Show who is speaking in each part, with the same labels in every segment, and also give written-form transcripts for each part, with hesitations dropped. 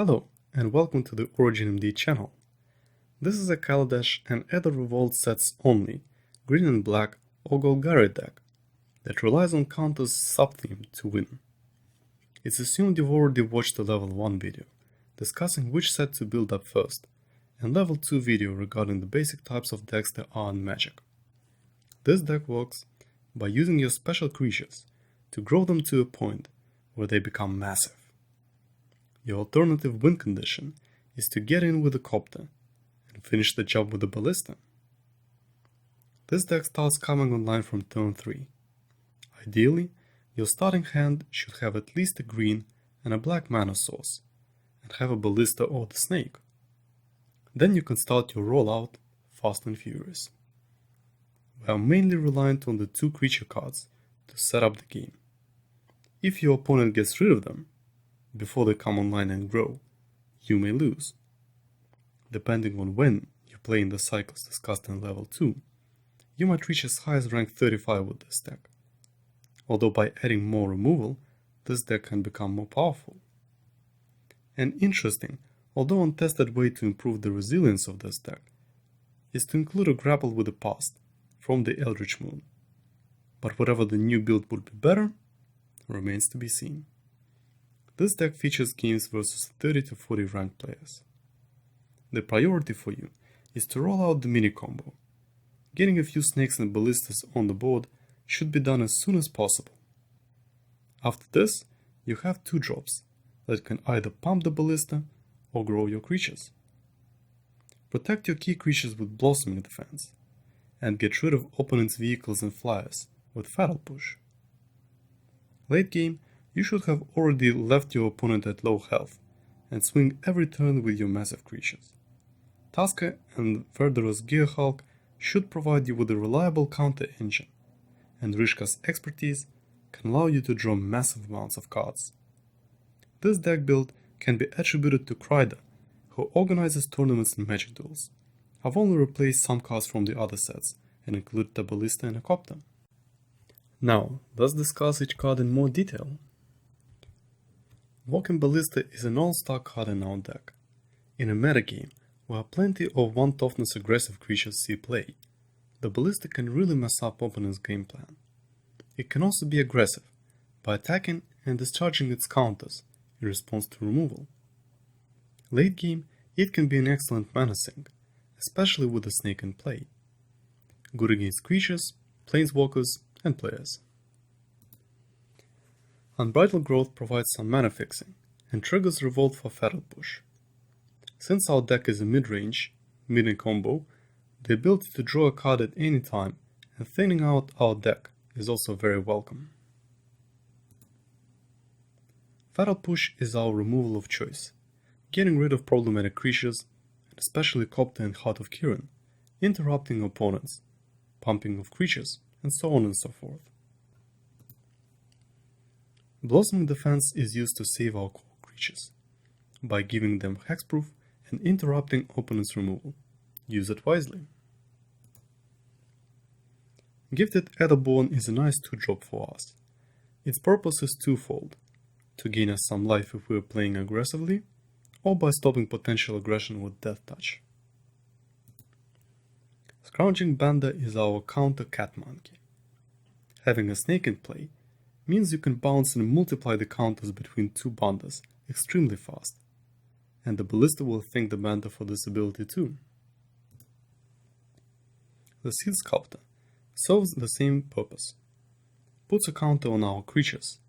Speaker 1: Hello, and welcome to the OriginMD channel. This is a KLD and Aether Revolt sets only, green and black or Golgari deck that relies on counters sub-theme to win. It's assumed you've already watched the level 1 video, discussing which set to build up first, and level 2 video regarding the basic types of decks there are in Magic. This deck works by using your special creatures to grow them to a point where they become massive. Your alternative win condition is to get in with a Copter and finish the job with a Ballista. This deck starts coming online from turn 3. Ideally, your starting hand should have at least a green and a black mana source, and have a Ballista or the Snake. Then you can start your rollout fast and furious. We are mainly reliant on the 2 creature cards to set up the game. If your opponent gets rid of them before they come online and grow, you may lose. Depending on when you play in the cycles discussed in level 2, you might reach as high as rank 35 with this deck. Although by adding more removal, this deck can become more powerful. An interesting, although untested way to improve the resilience of this deck is to include a Grapple with the Past from the Eldritch Moon. But whatever the new build would be better, remains to be seen. This deck features games versus 30 to 40 ranked players. The priority for you is to roll out the mini combo. Getting a few snakes and ballistas on the board should be done as soon as possible. After this, you have 2 drops that can either pump the ballista or grow your creatures. Protect your key creatures with Blossoming Defense, and get rid of opponent's vehicles and flyers with Fatal Push. Late game, you should have already left your opponent at low health and swing every turn with your massive creatures. Tasker and Verderer's Gearhulk should provide you with a reliable counter engine, and Rishka's expertise can allow you to draw massive amounts of cards. This deck build can be attributed to Kryder, who organizes tournaments in Magic Duels. I've only replaced some cards from the other sets and included a Ballista and a Copter. Now, let's discuss each card in more detail. Walking Ballista is an all-star card in our deck. In a metagame, where plenty of 1 toughness aggressive creatures see play, the Ballista can really mess up opponent's game plan. It can also be aggressive, by attacking and discharging its counters in response to removal. Late game, it can be an excellent mana sink, especially with the Snake in play. Good against creatures, planeswalkers, and players. Unbridled Growth provides some mana fixing, and triggers Revolt for Fatal Push. Since our deck is a mid-range, mini combo, the ability to draw a card at any time and thinning out our deck is also very welcome. Fatal Push is our removal of choice, getting rid of problematic creatures, and especially Copter and Heart of Kiran, interrupting opponents, pumping of creatures, and so on and so forth. Blossoming Defense is used to save our core creatures, by giving them hexproof and interrupting opponent's removal. Use it wisely. Gifted Aetherborn is a nice 2-drop for us. Its purpose is twofold: to gain us some life if we are playing aggressively, or by stopping potential aggression with Death Touch. Scrounging Banda is our counter cat monkey. Having a snake in play means you can bounce and multiply the counters between 2 bandas extremely fast, and the Ballista will thank the banda for this ability too. The Seed Sculptor serves the same purpose, puts a counter on our creatures,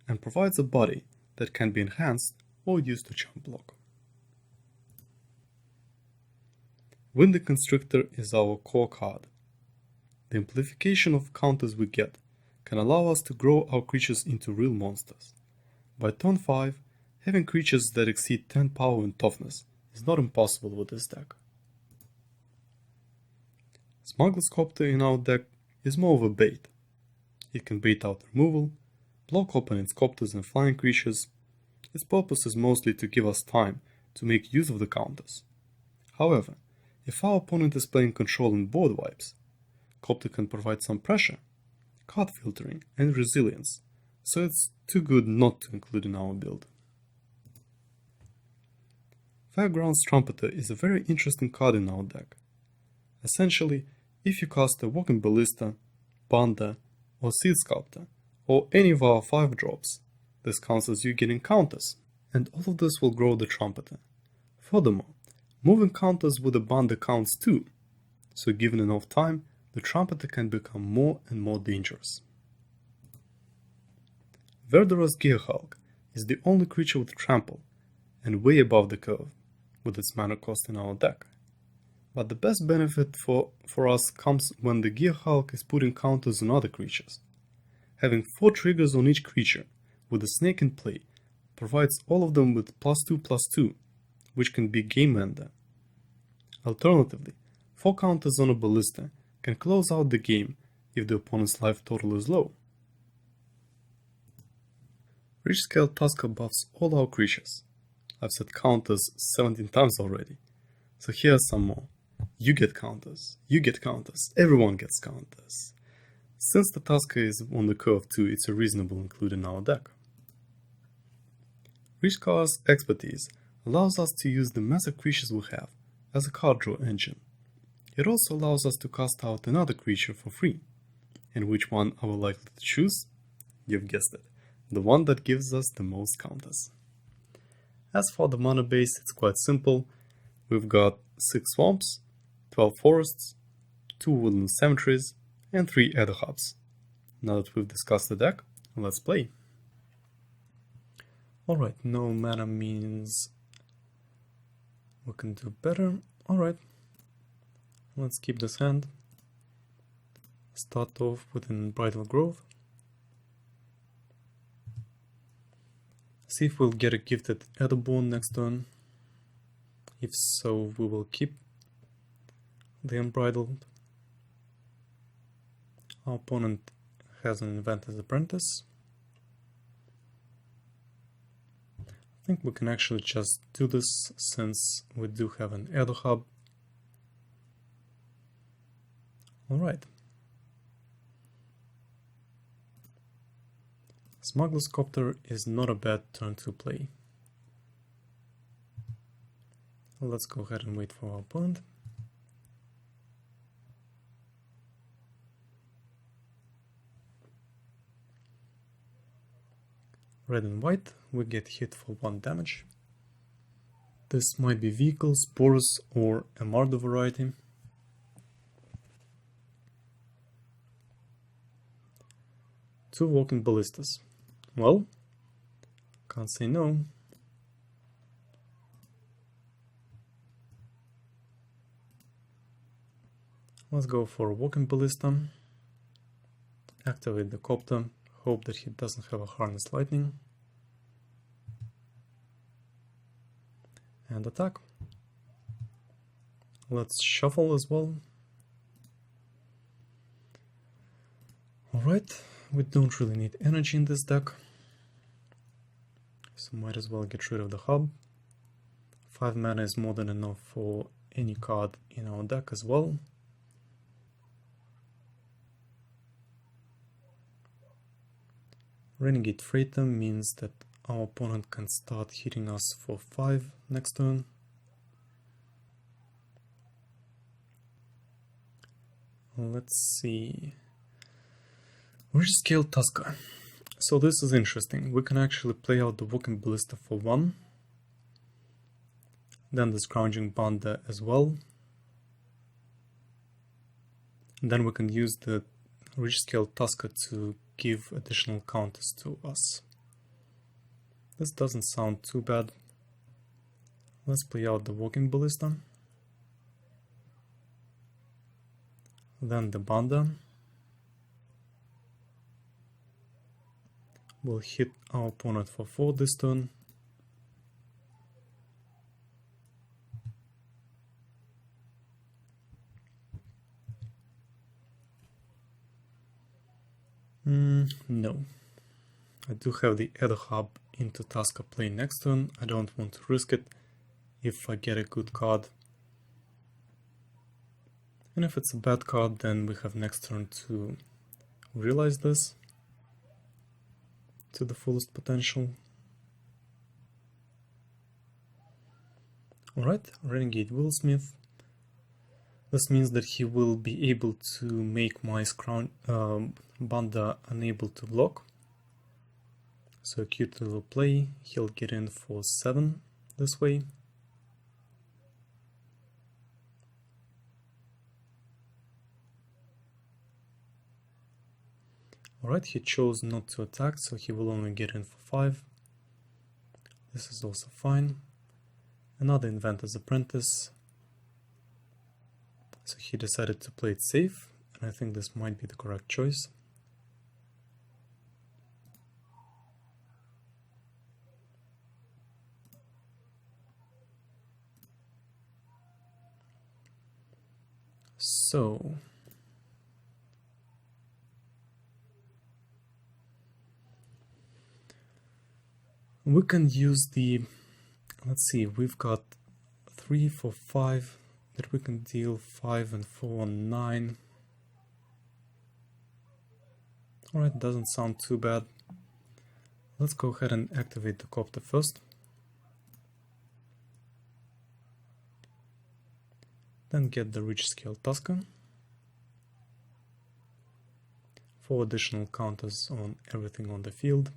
Speaker 1: and provides a body that can be enhanced or used to chump block. Windy Constrictor is our core card. The amplification of counters we get can allow us to grow our creatures into real monsters. By turn 5, having creatures that exceed 10 power and toughness is not impossible with this deck. Smuggler's Copter in our deck is more of a bait. It can bait out removal, block opponent's Copters and flying creatures. Its purpose is mostly to give us time to make use of the counters. However, if our opponent is playing control and board wipes, Copter can provide some pressure, card filtering, and resilience, so it's too good not to include in our build. Fairgrounds Trumpeter is a very interesting card in our deck. Essentially, if you cast a Walking Ballista, Banda, or Seed Sculptor, or any of our 5 drops, this counts as you getting counters, and all of this will grow the Trumpeter. Furthermore, moving counters with a Banda counts too, so given enough time, the Trumpeter can become more and more dangerous. Verdurous Gearhulk is the only creature with trample, and way above the curve, with its mana cost in our deck. But the best benefit for us comes when the Gearhulk is putting counters on other creatures. Having 4 triggers on each creature, with a snake in play, provides all of them with +2/+2, which can be game ender. Alternatively, 4 counters on a Ballista can close out the game if the opponent's life total is low. Rich Scale Tusker buffs all our creatures. I've said counters 17 times already, so here are some more. You get counters, everyone gets counters. Since the Tusker is on the curve too, it's a reasonable include in our deck. Rich Scar's expertise allows us to use the massive creatures we have as a card draw engine. It also allows us to cast out another creature for free. And which one are we likely to choose? You've guessed it, the one that gives us the most counters. As for the mana base, it's quite simple. We've got 6 swamps, 12 forests, 2 woodland cemeteries, and 3 Aether hubs. Now that we've discussed the deck, let's play. Alright, no mana means we can do better. Alright, let's keep this hand. Start off with an Bridal Grove. See if we'll get a gifted Aetherborn next turn. If so, we will keep the Unbridled. Our opponent has an Inventor's Apprentice. I think we can actually just do this since we do have an Aether Hub. Alright. Smuggler's Copter is not a bad turn to play. Let's go ahead and wait for our opponent. Red and white, we get hit for 1 damage. This might be Vehicles, Porous, or a Mardu variety. Two Walking Ballistas. Well, can't say no. Let's go for a Walking Ballista. Activate the Copter. Hope that he doesn't have a Harness Lightning. And attack. Let's shuffle as well. Alright, we don't really need energy in this deck, so might as well get rid of the hub. 5 mana is more than enough for any card in our deck as well. Renegade Freighter means that our opponent can start hitting us for 5 next turn. Let's see. Rich Scale Tusker. So this is interesting. We can actually play out the Walking Ballista for 1. Then the Scrounging Banda as well. And then we can use the Rich Scale Tusker to give additional counters to us. This doesn't sound too bad. Let's play out the Walking Ballista. Then the Banda. We'll hit our opponent for 4 this turn. No. I do have the Aether Hub into Tusker play next turn. I don't want to risk it if I get a good card. And if it's a bad card, then we have next turn to realize this to the fullest potential. Alright, Renegade Willsmith. This means that he will be able to make my Banda unable to block. So cute little play, he'll get in for 7 this way. Alright, he chose not to attack, so he will only get in for 5. This is also fine. Another Inventor's Apprentice. So he decided to play it safe, and I think this might be the correct choice. So we can use the, let's see, we've got 3 for 5 that we can deal, 5 and 4 and 9. Alright, doesn't sound too bad. Let's go ahead and activate the copter first. Then get the Rich Scale Tusker. 4 additional counters on everything on the field.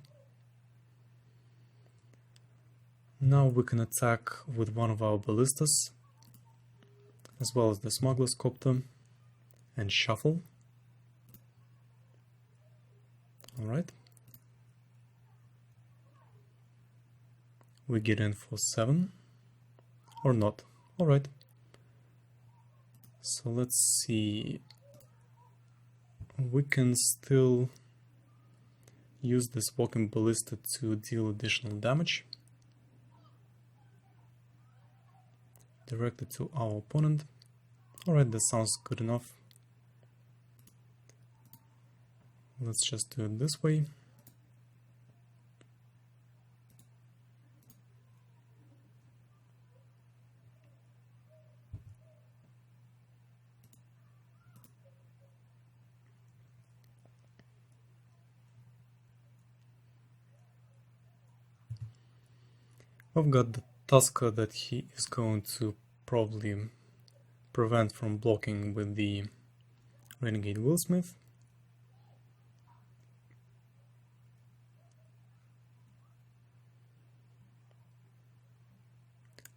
Speaker 1: Now we can attack with one of our ballistas, as well as the Smuggler's Copter, and shuffle. Alright. We get in for 7, or not. Alright. So let's see. We can still use this Walking Ballista to deal additional damage. Directed to our opponent. Alright, that sounds good enough. Let's just do it this way. I've got the Tusker that he is going to probably prevent from blocking with the Renegade Willsmith.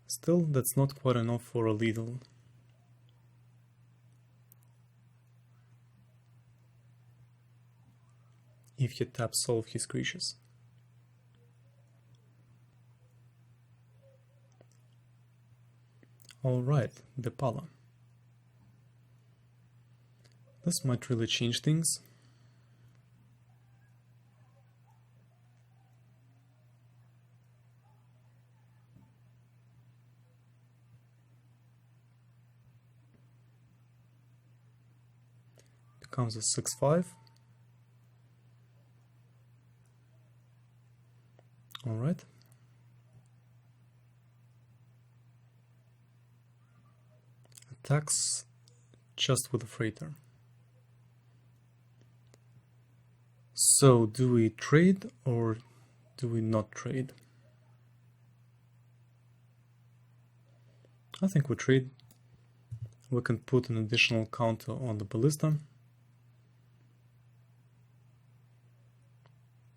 Speaker 1: Still, that's not quite enough for a lethal. If you tap solve his creatures. Alright, the Pala. This might really change things. Becomes a 6/5. Alright. Attacks just with a freighter. So, do we trade or do we not trade? I think we trade. We can put an additional counter on the ballista,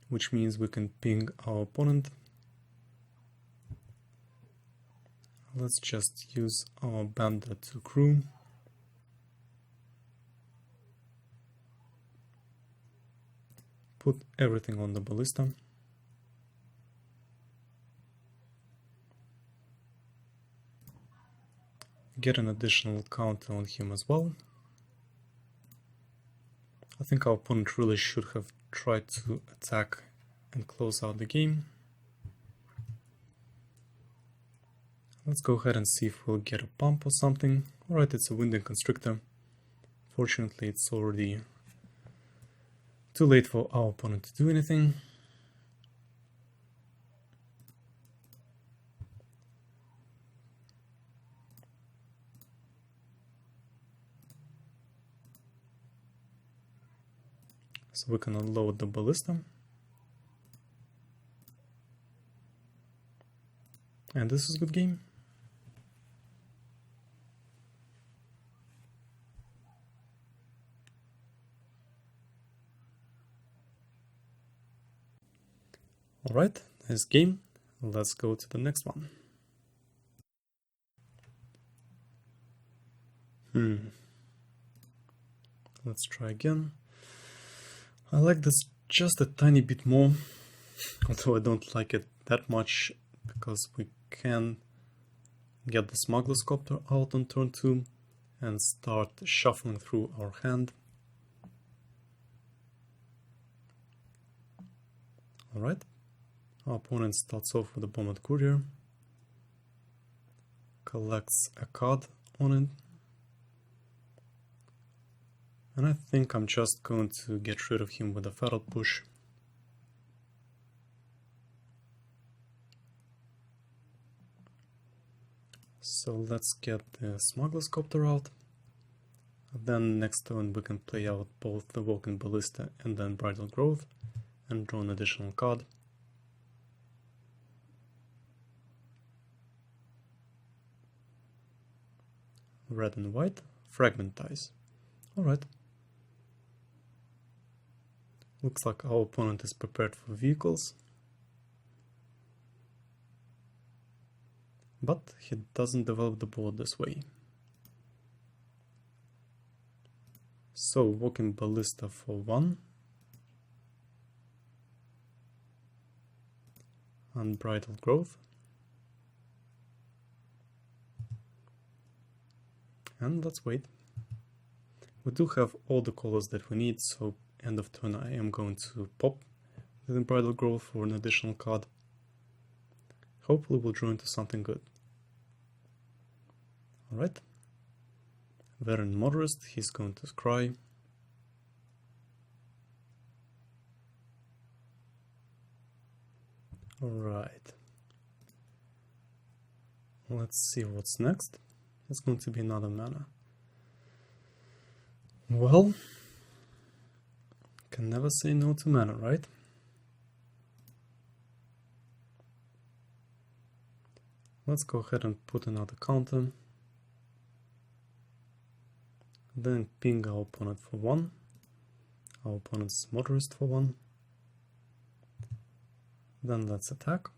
Speaker 1: which means we can ping our opponent. Let's just use our Banda to crew. Put everything on the ballista. Get an additional counter on him as well. I think our opponent really should have tried to attack and close out the game. Let's go ahead and see if we'll get a pump or something. Alright, it's a Winding Constrictor. Fortunately, it's already too late for our opponent to do anything. So we can unload the ballista. And this is a good game. Alright, nice game. Let's go to the next one. Let's try again. I like this just a tiny bit more, although I don't like it that much, because we can get the Smuggler's Copter out on turn 2 and start shuffling through our hand. Alright, our opponent starts off with a Bombard Courier, collects a card on it, and I think I'm just going to get rid of him with a Feral Push. So let's get the Smuggler's Copter out. Then next turn we can play out both the Walking Ballista and then Bridal Growth and draw an additional card. Red and white, Fragmentize. Alright. Looks like our opponent is prepared for vehicles. But he doesn't develop the board this way. So Walking Ballista for 1. Unbridled Growth. And let's wait. We do have all the colors that we need, so end of turn I am going to pop the Unbridled Growth for an additional card. Hopefully we'll draw into something good. Alright. Veteran Motorist, he's going to scry. Alright. Let's see what's next. It's going to be another mana. Well, can never say no to mana, right? Let's go ahead and put another counter. Then ping our opponent for 1. Our opponent's Motorist for 1. Then let's attack.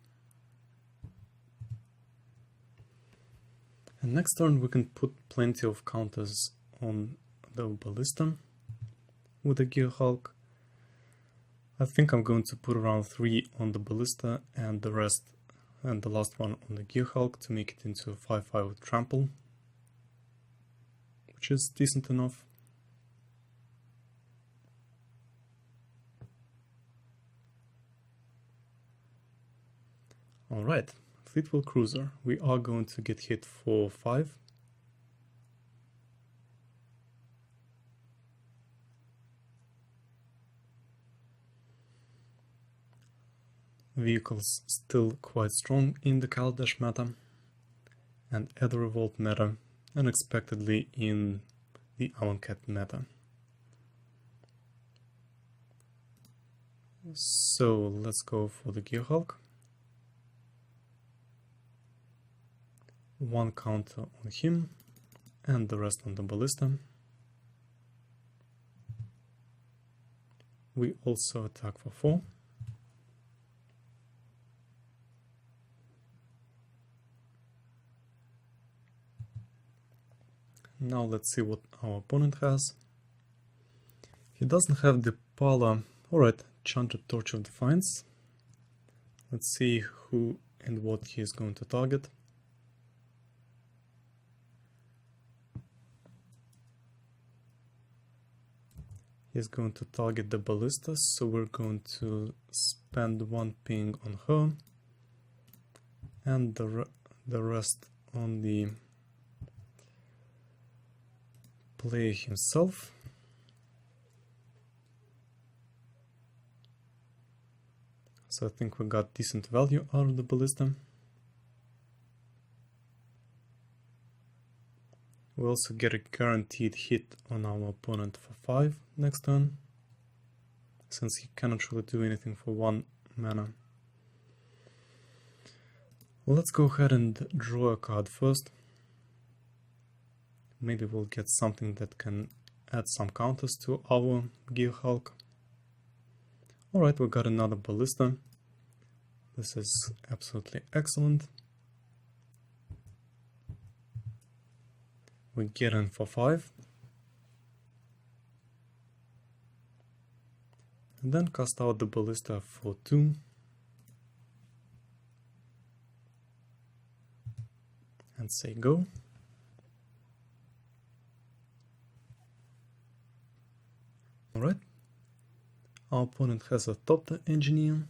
Speaker 1: And next turn we can put plenty of counters on the Ballista with the Gear Hulk. I think I'm going to put around 3 on the Ballista and the rest and the last one on the Gear Hulk to make it into a 5/5 with Trample, which is decent enough. Alright, Fleetwheel Cruiser. We are going to get hit for 5. Vehicles still quite strong in the Kaladesh meta, and Aether Revolt meta unexpectedly in the Amonkhet meta. So let's go for the Gear Hulk. 1 counter on him and the rest on the Ballista. We also attack for 4. Now let's see what our opponent has. He doesn't have the Pala. Alright, Chanted Torch of Defiance. Let's see who and what he is going to target. He's going to target the Ballista, so we're going to spend 1 ping on her and the rest on the player himself. So I think we got decent value out of the Ballista. We also get a guaranteed hit on our opponent for 5 next turn, since he cannot really do anything for 1 mana. Let's go ahead and draw a card first. Maybe we'll get something that can add some counters to our Gear Hulk. Alright, we got another Ballista. This is absolutely excellent. We get in for 5. And then cast out the ballista for 2. And say go. Alright. Our opponent has a top engineer.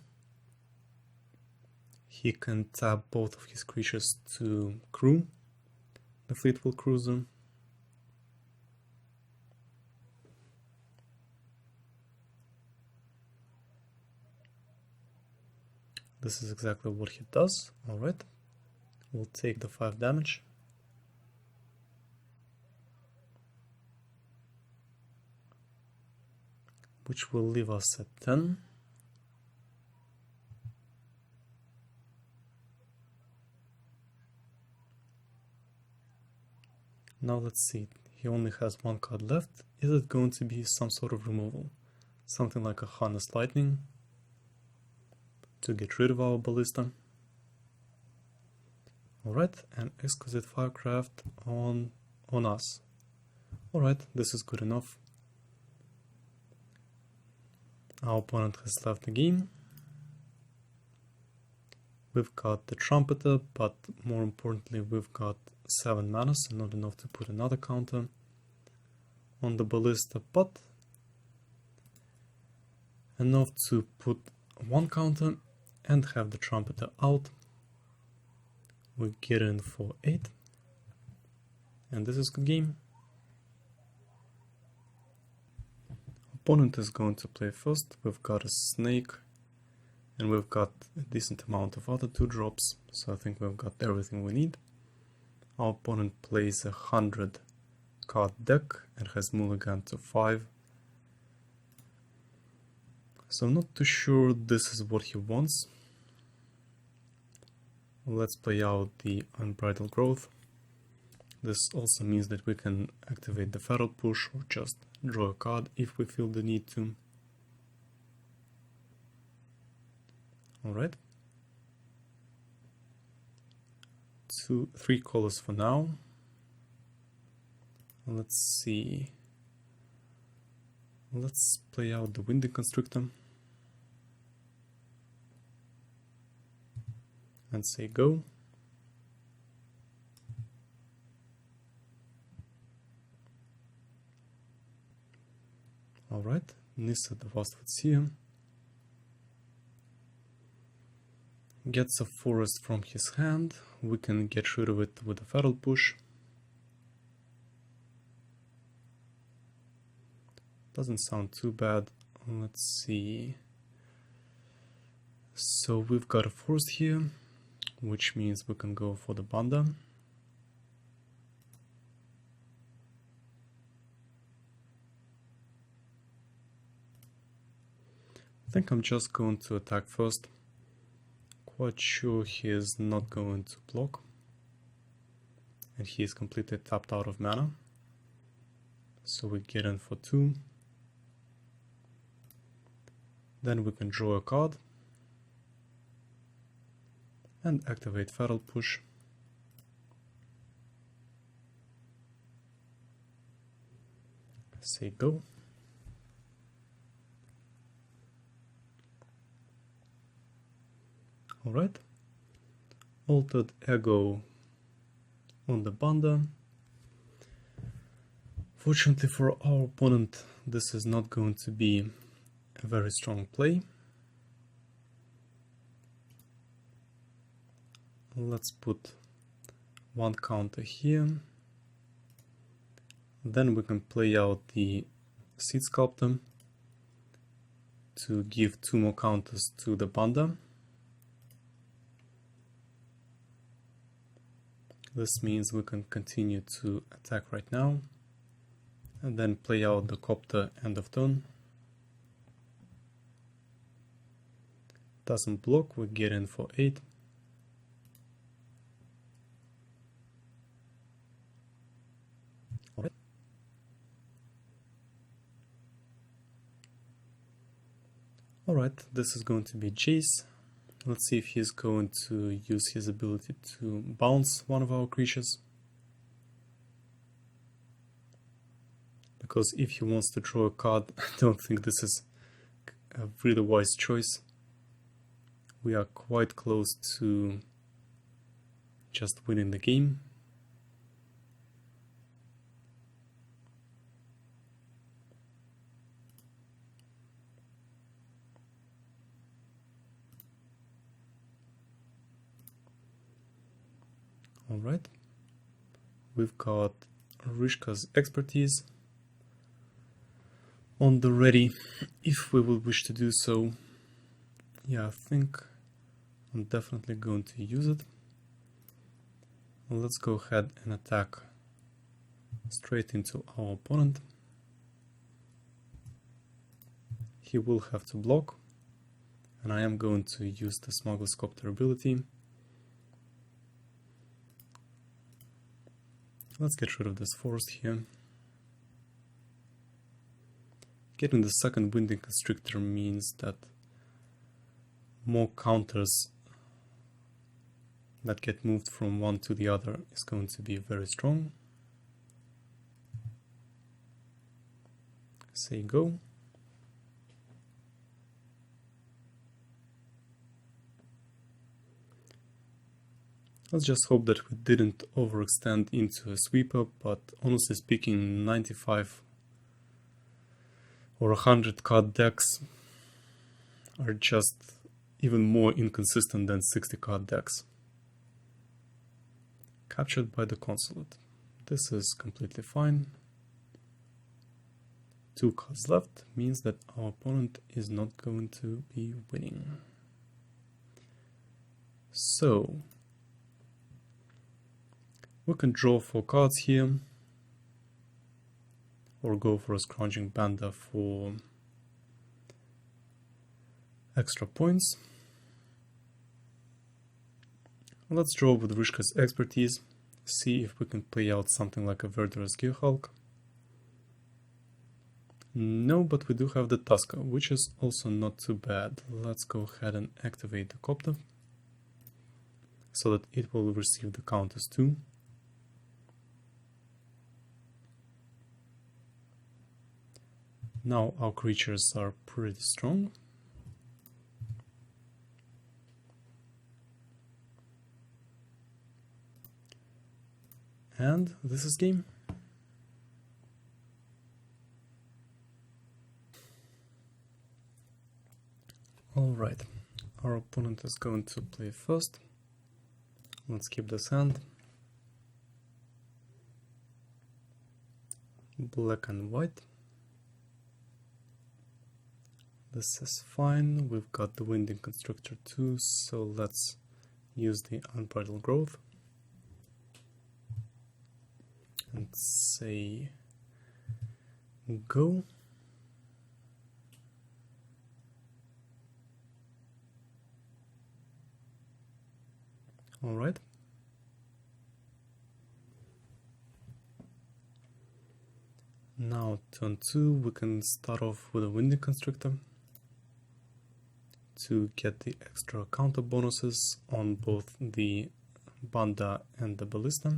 Speaker 1: He can tap both of his creatures to crew the Fleetwheel Cruiser. This is exactly what he does. Alright. We'll take the 5 damage. Which will leave us at 10. Now let's see. He only has 1 card left. Is it going to be some sort of removal? Something like a Harness Lightning to get rid of our ballista. Alright, and Exquisite Firecraft on us. Alright, this is good enough. Our opponent has left the game. We've got the Trumpeter, but more importantly we've got 7 mana, so not enough to put another counter on the ballista, but enough to put 1 counter and have the Trumpeter out. We get in for 8, and this is good game. Opponent is going to play first. We've got a Snake, and we've got a decent amount of other 2-drops, so I think we've got everything we need. Our opponent plays a 100 card deck and has mulligan to 5. So I'm not too sure this is what he wants. Let's play out the Unbridled Growth. This also means that we can activate the Feral Push or just draw a card if we feel the need to. Alright. 3 colors for now. Let's see. Let's play out the Windy Constrictor. And say go. Alright, Nissa the Vastwood Seer gets a forest from his hand. We can get rid of it with a Feral Push. Doesn't sound too bad. Let's see. So we've got a forest here, which means we can go for the Banda. I think I'm just going to attack first. Quite sure he is not going to block. And he is completely tapped out of mana. So we get in for 2. Then we can draw a card. And activate Feral Push. Say go. Alright. Altered Ego on the Banda. Fortunately for our opponent, this is not going to be a very strong play. Let's put 1 counter here. Then we can play out the Seed Sculptor to give 2 more counters to the Banda. This means we can continue to attack right now and then play out the Copter end of turn. Doesn't block, we get in for 8. Alright, this is going to be Jace. Let's see if he's going to use his ability to bounce one of our creatures. Because if he wants to draw a card, I don't think this is a really wise choice. We are quite close to just winning the game. Alright, we've got Rishka's expertise on the ready if we will wish to do so. Yeah, I think I'm definitely going to use it. Let's go ahead and attack straight into our opponent. He will have to block, and I am going to use the Smuggler's Copter ability. Let's get rid of this forest here. Getting the second Winding Constrictor means that more counters that get moved from one to the other is going to be very strong. Say go. Let's just hope that we didn't overextend into a sweeper, but honestly speaking, 95 or 100 card decks are just even more inconsistent than 60 card decks. Captured by the Consulate. This is completely fine. 2 cards left means that our opponent is not going to be winning. So we can draw 4 cards here, or go for a Scrounging Banda for extra points. Let's draw with Rishka's expertise, see if we can play out something like a Verdurous Gearhulk. No, but we do have the Tusker, which is also not too bad. Let's go ahead and activate the Copter, so that it will receive the counters too. Now our creatures are pretty strong. And this is game. Alright, our opponent is going to play first. Let's keep this hand. Black and white. This is fine. We've got the Winding Constrictor too, so let's use the Unbridled Growth. And say go. Alright. Now turn 2, we can start off with a Winding Constrictor to get the extra counter bonuses on both the Banda and the Ballista.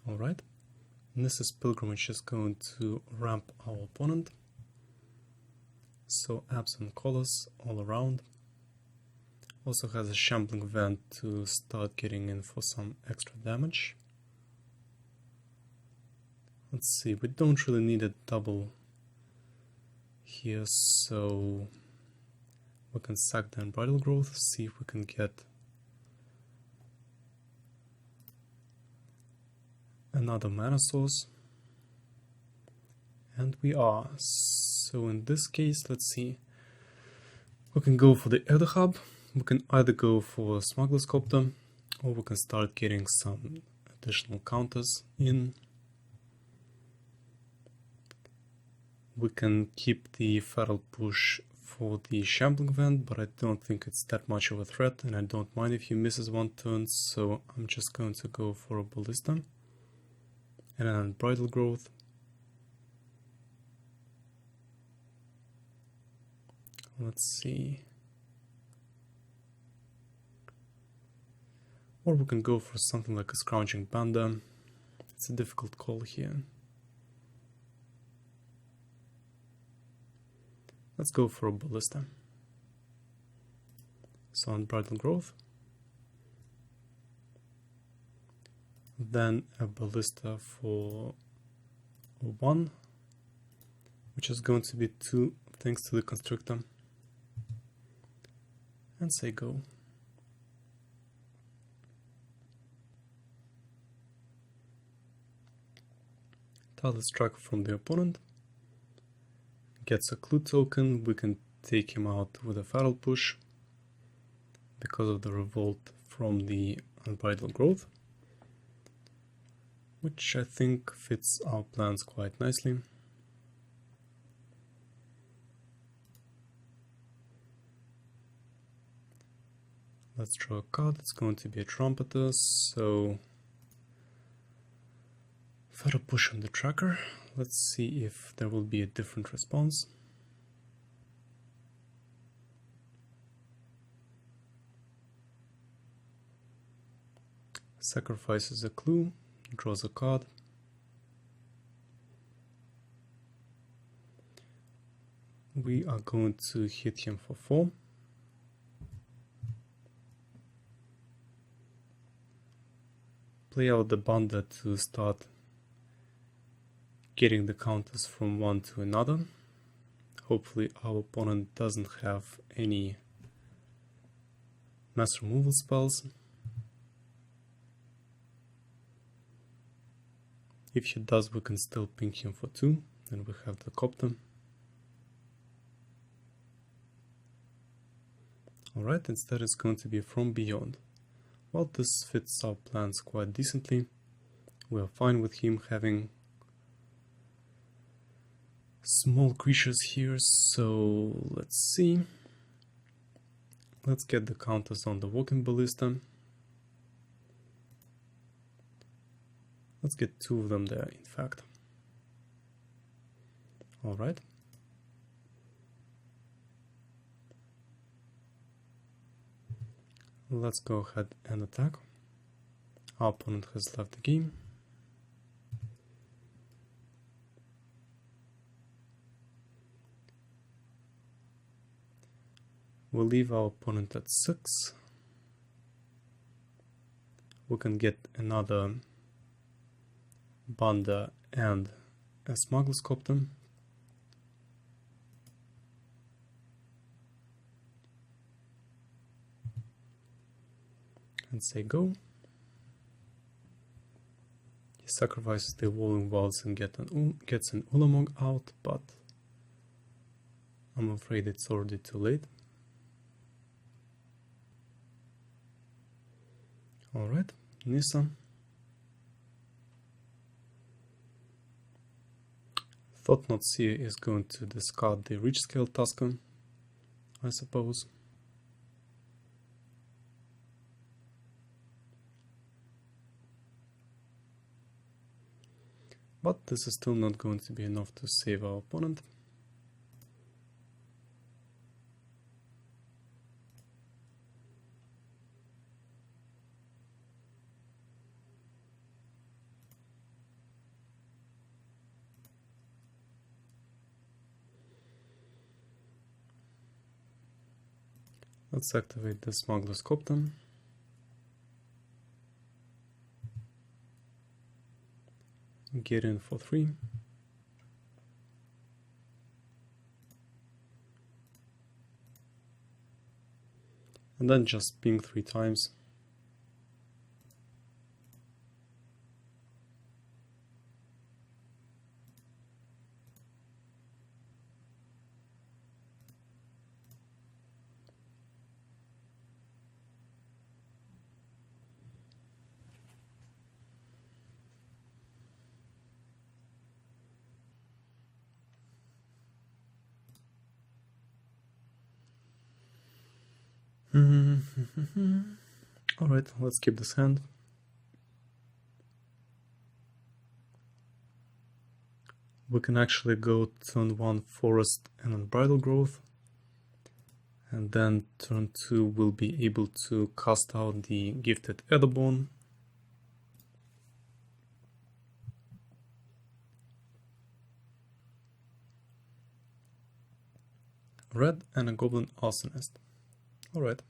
Speaker 1: Alright, this is Pilgrimage is going to ramp our opponent, so absent colors all around. Also has a Shambling Vent to start getting in for some extra damage. Let's see, we don't really need a double here, so we can sack the Unbridled Growth, see if we can get another mana source. And we are. So in this case, let's see, we can go for the Aether Hub. We can either go for Smuggler's Copter, or we can start getting some additional counters in. We can keep the Feral Push for the Shambling Vent, but I don't think it's that much of a threat, and I don't mind if he misses one turn, so I'm just going to go for a Ballista and an unbridled growth. Let's see. Or we can go for something like a scrounging panda. It's a difficult call here. Let's go for a ballista. So unbridled growth. Then a ballista for 1, which is going to be 2 thanks to the constructor. And say go. Tile the striker from the opponent. Gets a clue token. We can take him out with a feral push because of the revolt from the unbridled growth, which I think fits our plans quite nicely. Let's draw a card. It's going to be a trumpeter, so feral push on the tracker. Let's see if there will be a different response. Sacrifices a clue, draws a card. We are going to hit him for 4. Play out the banda to start getting the counters from one to another. Hopefully our opponent doesn't have any mass removal spells. If he does, we can still ping him for 2, and we have the copter. Alright, instead it's going to be from beyond. Well, this fits our plans quite decently. We are fine with him having small creatures here, so let's see. Let's get the counters on the walking ballista. Let's get 2 of them there, in fact. Alright. Let's go ahead and attack. Our opponent has left the game. We'll leave our opponent at 6. We can get another banda and a smuggler's copter. And say go. He sacrifices the evolving wilds and gets an Ulamog out, but I'm afraid it's already too late. Alright, Nissa. Thought Not Seer is going to discard the Reach Scale Tusker, I suppose. But this is still not going to be enough to save our opponent. Let's activate the Smuggler's Copter. Get in for 3. And then just ping 3 times. Alright, let's keep this hand. we can actually go turn 1 forest and unbridled growth, and then turn 2 will be able to cast out the gifted Aether red and a goblin arsonist. Alright.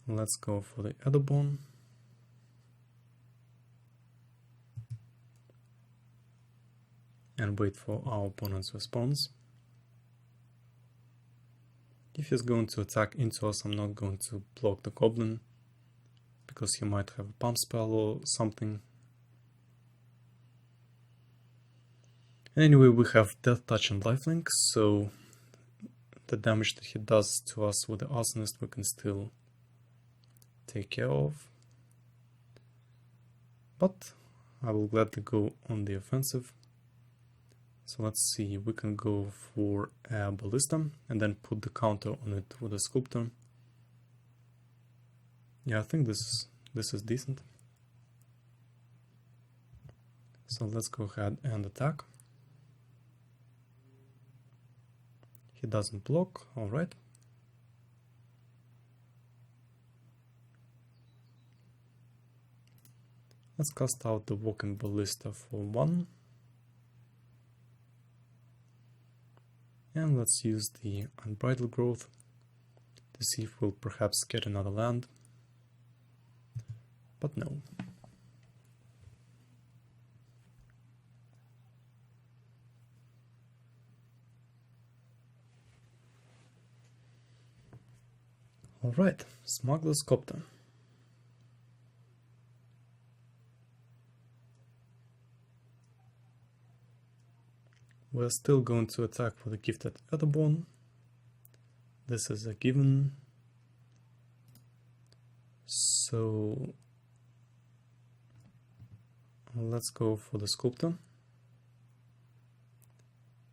Speaker 1: Let's go for the Aetherborn. And wait for our opponent's response. If he's going to attack into us, I'm not going to block the goblin, because he might have a pump spell or something. Anyway, we have Death Touch and Lifelink, so the damage that he does to us with the Arsonist we can still take care of. But I will gladly go on the offensive. So let's see, we can go for a Ballista and then put the counter on it with a Sculptor. Yeah, I think this is decent. So let's go ahead and attack. He doesn't block, alright. Let's cast out the Walking Ballista for 1. And let's use the Unbridled Growth to see if we'll perhaps get another land. But no. Alright, Smuggler's Copter. We're still going to attack for the gifted Aetherborn. This is a given. So let's go for the Sculptor.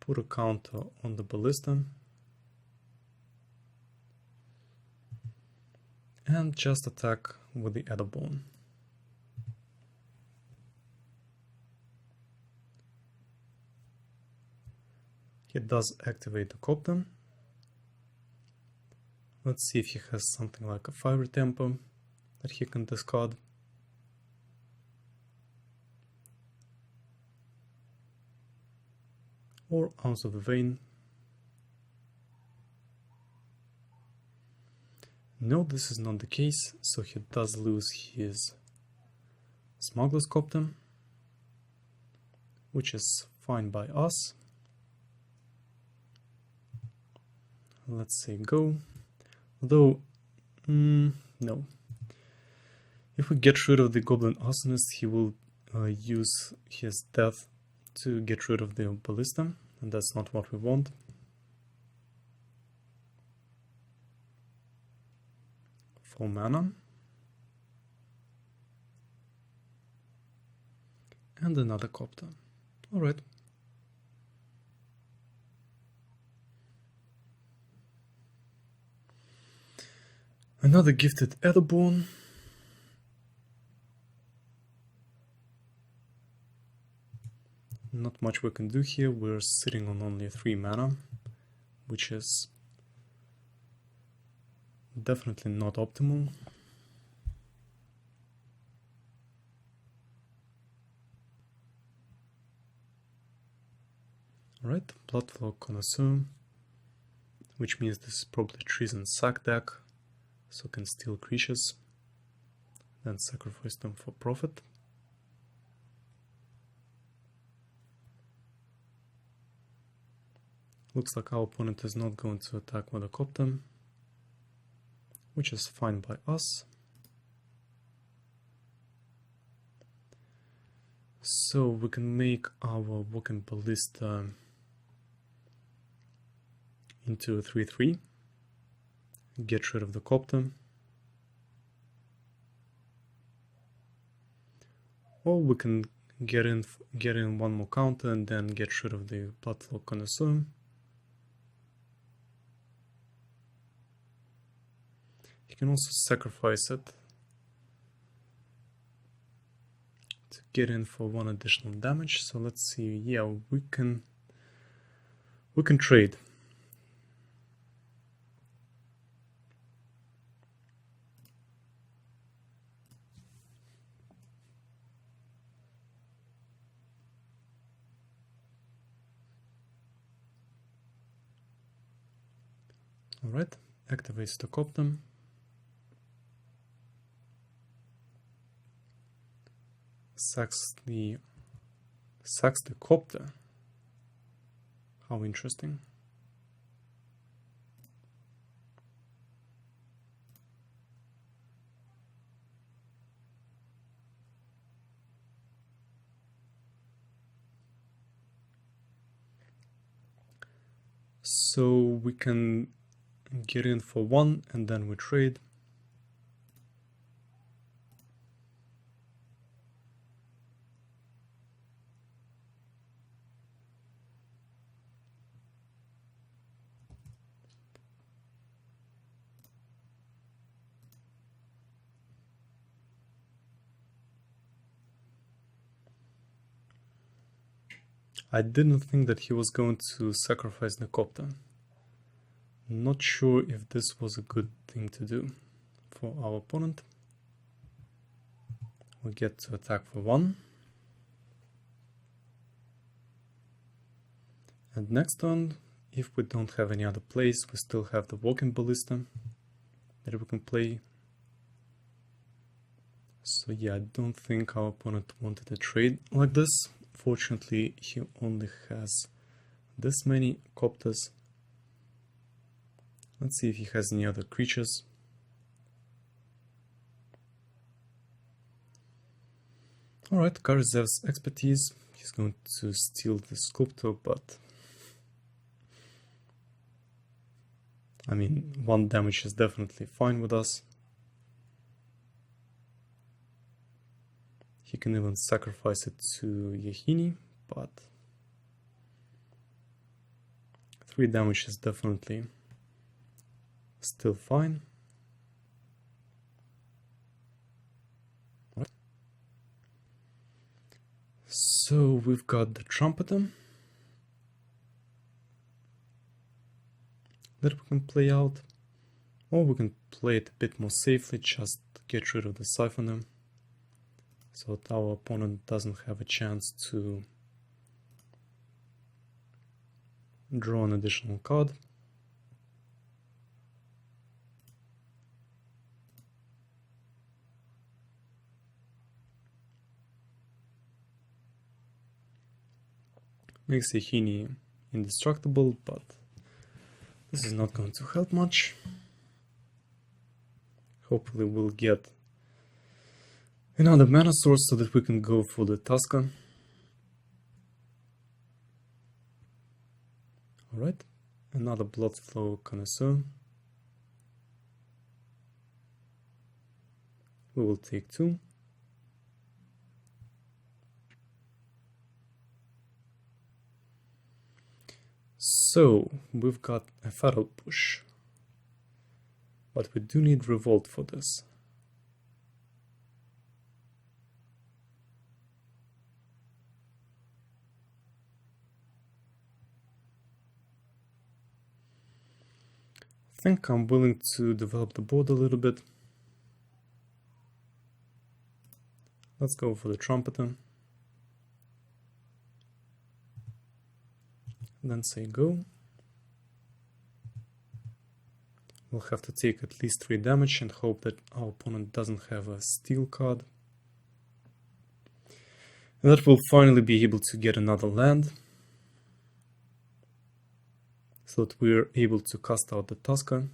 Speaker 1: Put a counter on the Ballista. And just attack with the Aetherborn. He does activate the Copter. Let's see if he has something like a Fiery Temper that he can discard. Or Ounce of the Vein. No, this is not the case, so he does lose his Smuggler's Copter, which is fine by us. Let's say go. Though, no. If we get rid of the Goblin Arsonist, he will use his death to get rid of the Ballista, and that's not what we want. For mana. And another Copter. Alright. Another gifted Aetherborn. Not much we can do here, we're sitting on only 3 mana, which is definitely not optimal. Alright, Bloodflow Connoisseur, which means this is probably Treason Sack deck, so can steal creatures, then sacrifice them for profit. Looks like our opponent is not going to attack with a Copter, which is fine by us. So we can make our Walking Ballista into a 3/3, get rid of the Copter, or we can get in one more counter and then get rid of the Bloodflow Connoisseur. He can also sacrifice it to get in for 1 additional damage. So let's see. Yeah, we can trade. Alright, activates the copter. Sacks the copter. How interesting. So we can get in for 1 and then we trade. I didn't think that he was going to sacrifice the copter. Not sure if this was a good thing to do for our opponent. We get to attack for 1. And next turn, if we don't have any other plays, we still have the walking ballista that we can play. So yeah, I don't think our opponent wanted a trade like this. Fortunately, he only has this many copters. Let's see if he has any other creatures. Alright, Karizev's expertise. He's going to steal the sculptor, but I mean, 1 damage is definitely fine with us. He can even sacrifice it to Yehini, but 3 damage is definitely still fine. So we've got the trumpeter that we can play out, or we can play it a bit more safely, just get rid of the siphoner, so that our opponent doesn't have a chance to draw an additional card. Makes Yehini indestructible, but this is not going to help much. Hopefully we'll get another mana source so that we can go for the Tusker. Alright, another Bloodflow Connoisseur. We will take 2. So, we've got a Fatal Push, but we do need Revolt for this. I think I'm willing to develop the board a little bit. Let's go for the Trumpeter. Then say go. We'll have to take at least 3 damage and hope that our opponent doesn't have a steel card. And that we'll finally be able to get another land, so that we're able to cast out the Tusker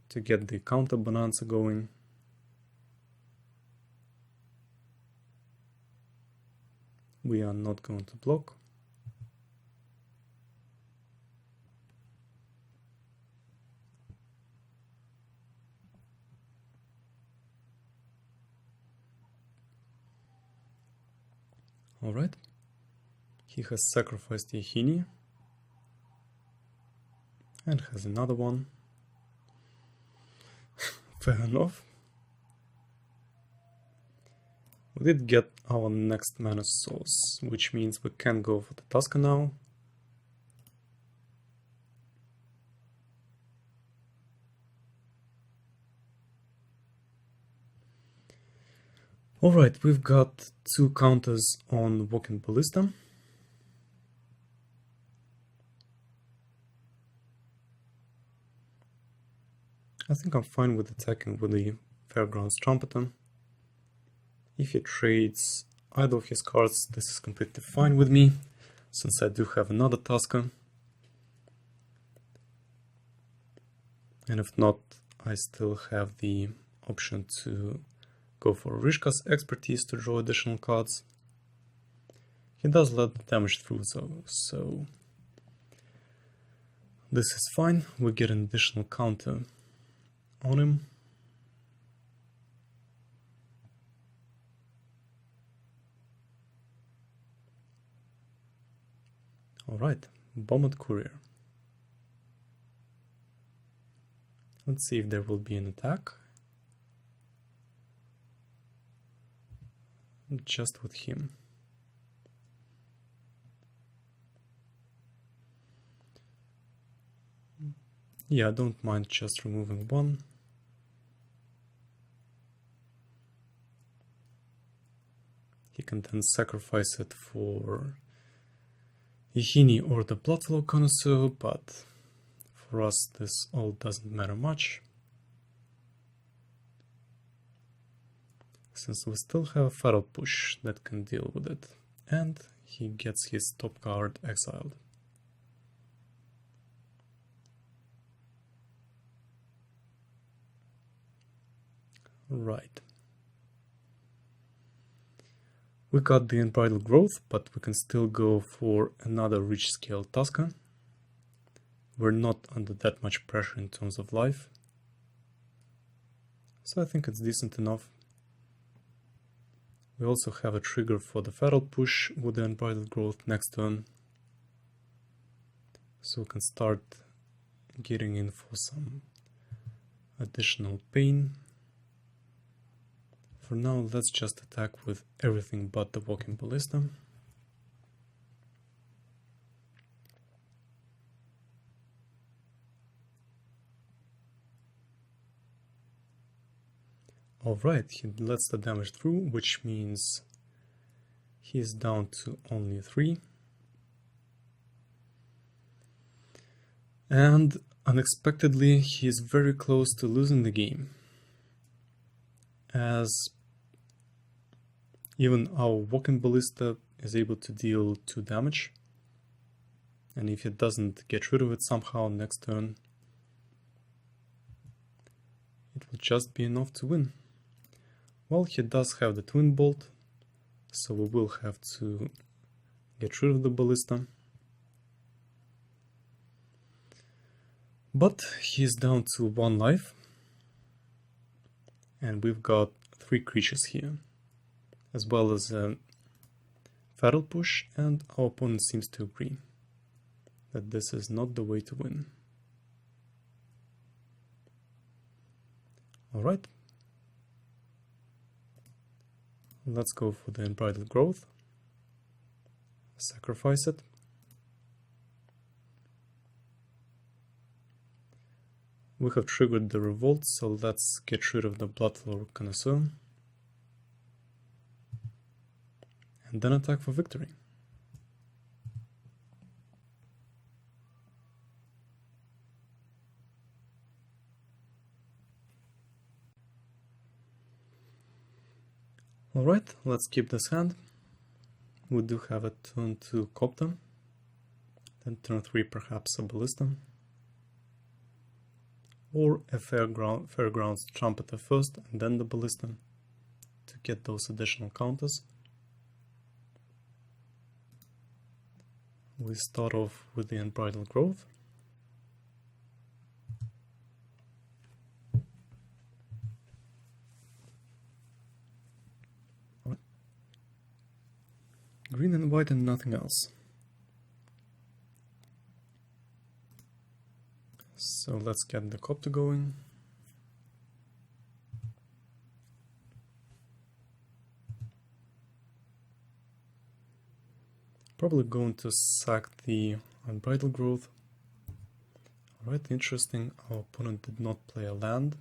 Speaker 1: to get the counter bonanza going. We are not going to block. Alright, he has sacrificed Yehini and has another one. Fair enough. We did get our next mana source, which means we can go for the Tusker now. Alright, we've got 2 counters on Walking Ballista. I think I'm fine with attacking with the Fairgrounds Trumpeter. If he trades either of his cards, this is completely fine with me, since I do have another Tusker. And if not, I still have the option to go for Rishka's Expertise to draw additional cards. He does let the damage through though, so this is fine. We get an additional counter on him. Alright, Bombard Courier. Let's see if there will be an attack. Just with him. Yeah, I don't mind just removing one. He can then sacrifice it for Yihini or the Bloodflow Connoisseur, but for us this all doesn't matter much, since we still have a Fatal Push that can deal with it, and he gets his top card exiled. Right. We got the Unbridled Growth, but we can still go for another Rich Scale Tusker. We're not under that much pressure in terms of life, so I think it's decent enough. We also have a trigger for the Fatal Push with the Unbridled Growth next turn, so we can start getting in for some additional pain. For now, let's just attack with everything but the Walking Ballista. Alright, he lets the damage through, which means he is down to only 3. And unexpectedly, he is very close to losing the game, as even our Walking Ballista is able to deal 2 damage, and if he doesn't get rid of it somehow next turn, it will just be enough to win. Well, he does have the Twin Bolt, so we will have to get rid of the Ballista. But he's down to 1 life, and we've got 3 creatures here, as well as a Fatal Push, and our opponent seems to agree that this is not the way to win. Alright. Let's go for the Unbridled Growth. Sacrifice it. We have triggered the Revolt, so let's get rid of the Bloodflow Connoisseur. And then attack for victory. Alright, let's keep this hand. We do have a turn 2 Copter, then turn 3 perhaps a Ballista, or a Fairgrounds Trumpeter first and then the Ballista to get those additional counters. We start off with the Unbridled Growth. Green and white and nothing else. So let's get the Copter going. Probably going to sack the Unbridled Growth. Alright, interesting. Our opponent did not play a land.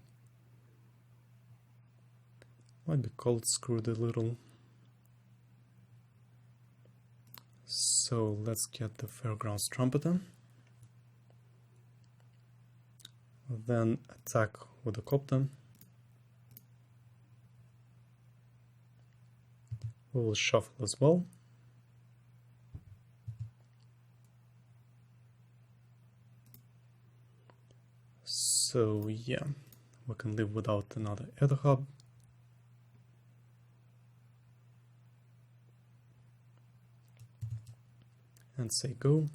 Speaker 1: Might be cold screwed a little. So let's get the Fairgrounds Trumpeter. Then attack with the Copter. We will shuffle as well. So yeah, we can live without another Aether Hub. And say go.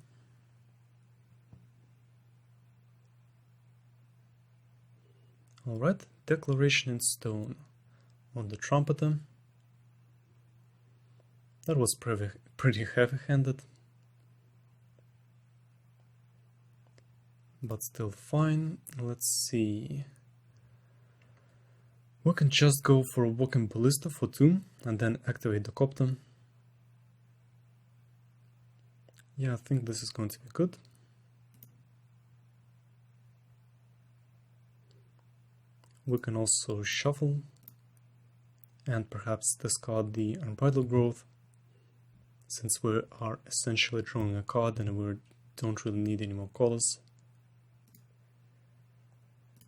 Speaker 1: Alright, Declaration in Stone on the Trumpeter. That was pretty heavy-handed, but still fine. Let's see. We can just go for a Walking Ballista for 2 and then activate the Copter. Yeah, I think this is going to be good. We can also shuffle and perhaps discard the Unbridled Growth, since we are essentially drawing a card and we don't really need any more colors.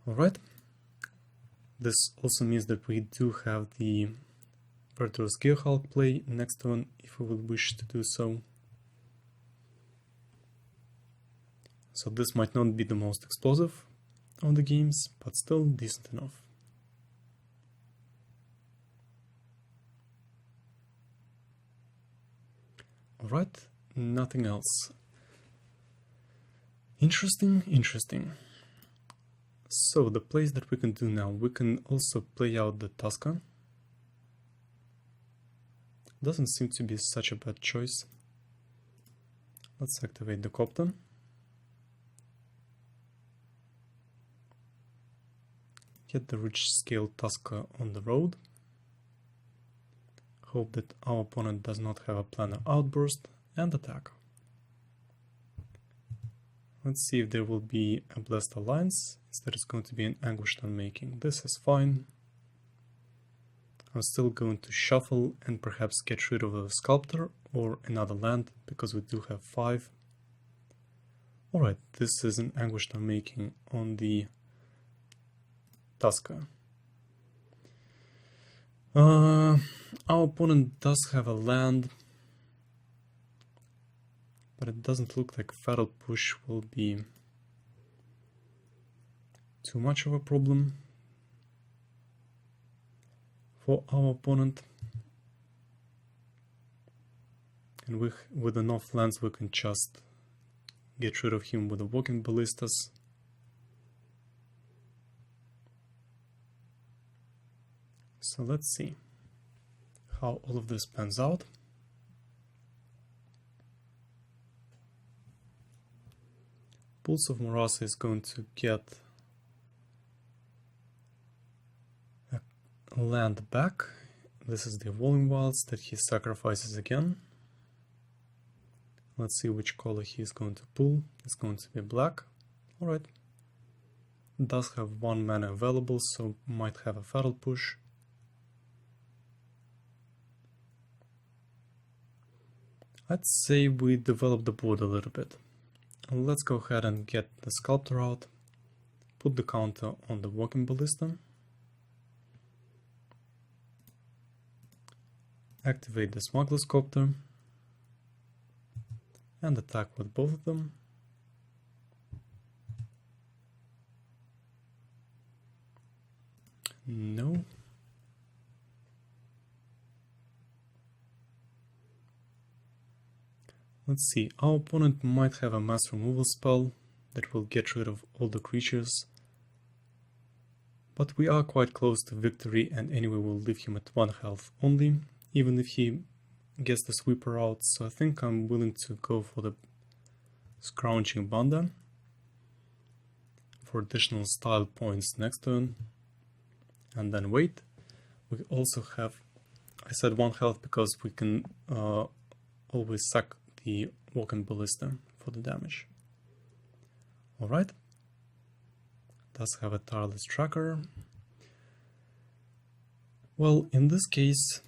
Speaker 1: Alright, this also means that we do have the Verdurous Gearhulk play next turn if we would wish to do so. So this might not be the most explosive of the games, but still decent enough. Alright, nothing else. Interesting. So the plays that we can do now, we can also play out the Tusker. Doesn't seem to be such a bad choice. Let's activate the Copter. Get the rich scale Tusker on the road. Hope that our opponent does not have a Planar Outburst, and attack. Let's see if there will be a Blessed Alliance. Instead it's going to be an Anguished Unmaking. This is fine. I'm still going to shuffle and perhaps get rid of a Sculptor or another land, because we do have 5. Alright, this is an Anguished Unmaking on the Tusker. Our opponent does have a land, but it doesn't look like Fatal Push will be too much of a problem for our opponent. And with enough lands we can just get rid of him with the Walking Ballistas. So let's see how all of this pans out. Pulse of Murasa is going to get a land back. This is the Evolving Wilds that he sacrifices again. Let's see which color he is going to pull. It's going to be black. Alright. Does have 1 mana available, so might have a Fatal Push. I'd say we develop the board a little bit. Let's go ahead and get the Sculptor out, put the counter on the Walking Ballista, activate the Smuggler's Copter, and attack with both of them. No. Let's see, our opponent might have a mass removal spell that will get rid of all the creatures, but we are quite close to victory, and anyway we'll leave him at 1 health only, even if he gets the Sweeper out, so I think I'm willing to go for the Scrounging Banda for additional style points next turn, and then wait. We also have, I said 1 health because we can always sack the walking ballista for the damage. Alright, does have a tireless tracker. Well, in this case,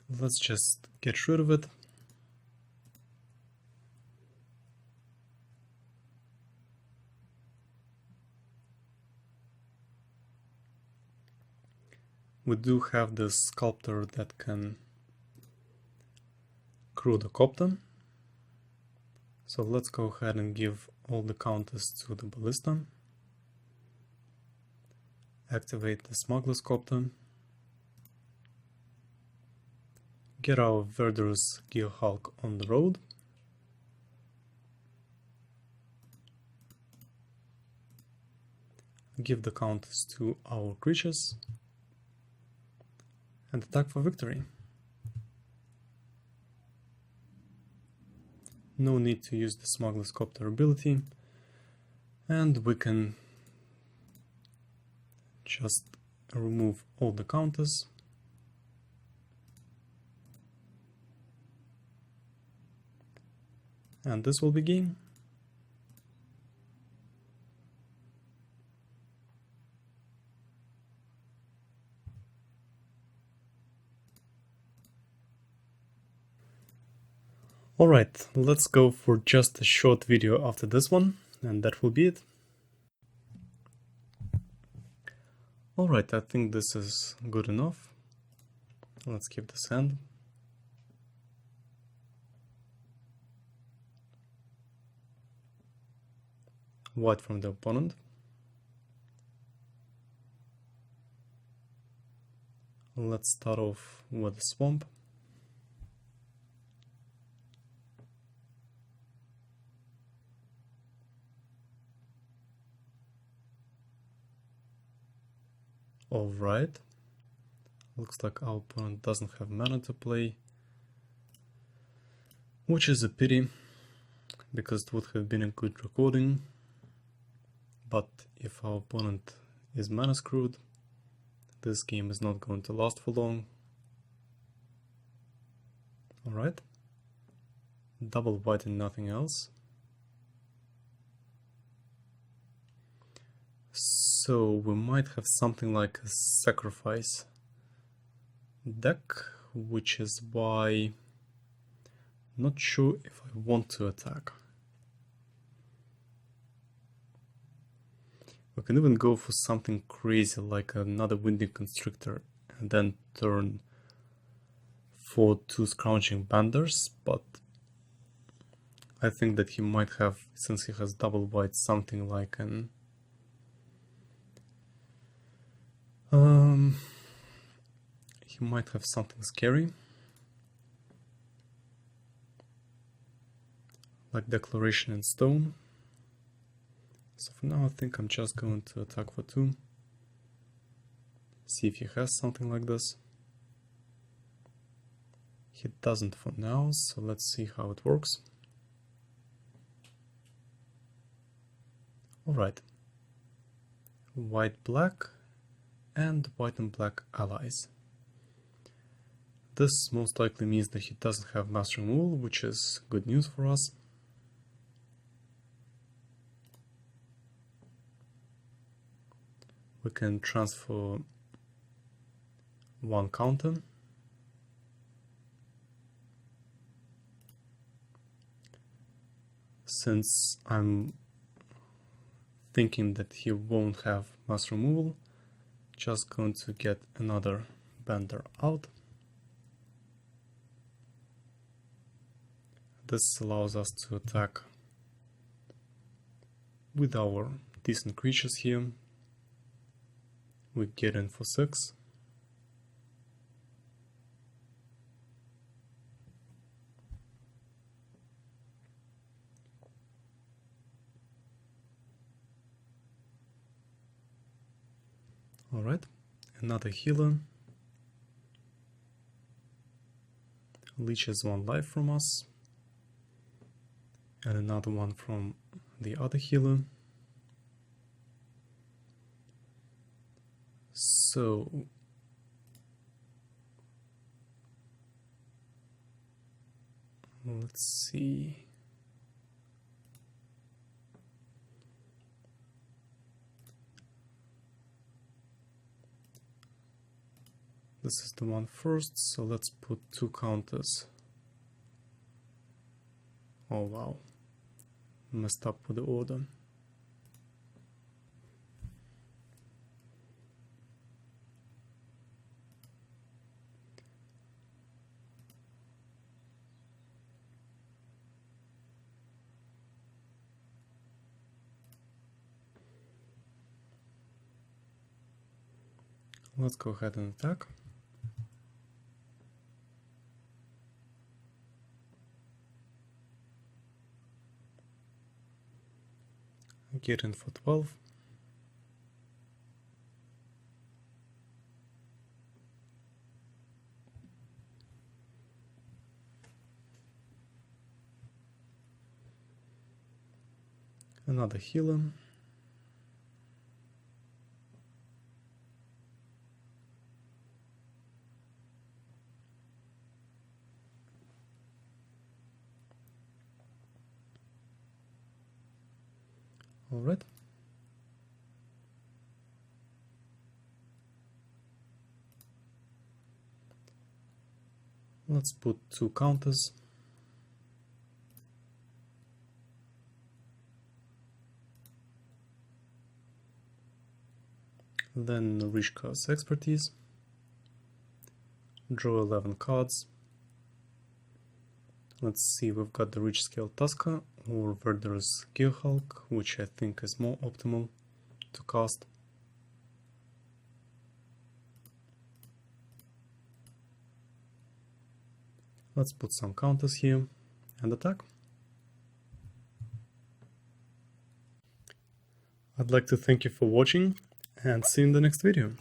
Speaker 1: let's just get rid of it. We do have this sculptor that can crew the copter. So let's go ahead and give all the counters to the ballista. Activate the smuggler's copter. Get our Verdurous Geohulk on the road. Give the counters to our creatures. And attack for victory. No need to use the Smuggler's Copter ability, and we can just remove all the counters. And this will be game. Alright, let's go for just a short video after this one, and that will be it. Alright, I think this is good enough. Let's keep this hand. White from the opponent. Let's start off with the swamp. Alright, looks like our opponent doesn't have mana to play, which is a pity, because it would have been a good recording, but if our opponent is mana screwed, this game is not going to last for long. Alright, double white and nothing else. So we might have something like a sacrifice deck, which is why not sure if I want to attack. We can even go for something crazy like another Winding Constrictor and then turn for 2 Scrounging Banders, but I think that he might have, since he has double white, something like an he might have something scary, like Declaration in Stone. So for now I think I'm just going to attack for 2. See if he has something like this. He doesn't for now, so let's see how it works. Alright. White, black, and white and black allies. This most likely means that he doesn't have mass removal, which is good news for us. We can transfer 1 counter. Since I'm thinking that he won't have mass removal, just going to get another Bender out. This allows us to attack with our decent creatures here. We get in for 6. Alright, another healer. Leeches 1 life from us. And another one from the other healer. So let's see. This is the one first, so let's put 2 counters. Oh wow, messed up with the order. Let's go ahead and attack. Get in for 12. Another healer. All right. Let's put 2 counters. Then Rishka's expertise. Draw 11 cards. Let's see, we've got the Rich Scale Tusker or Verder's Gearhulk, which I think is more optimal to cast. Let's put some counters here and attack. I'd like to thank you for watching and see you in the next video.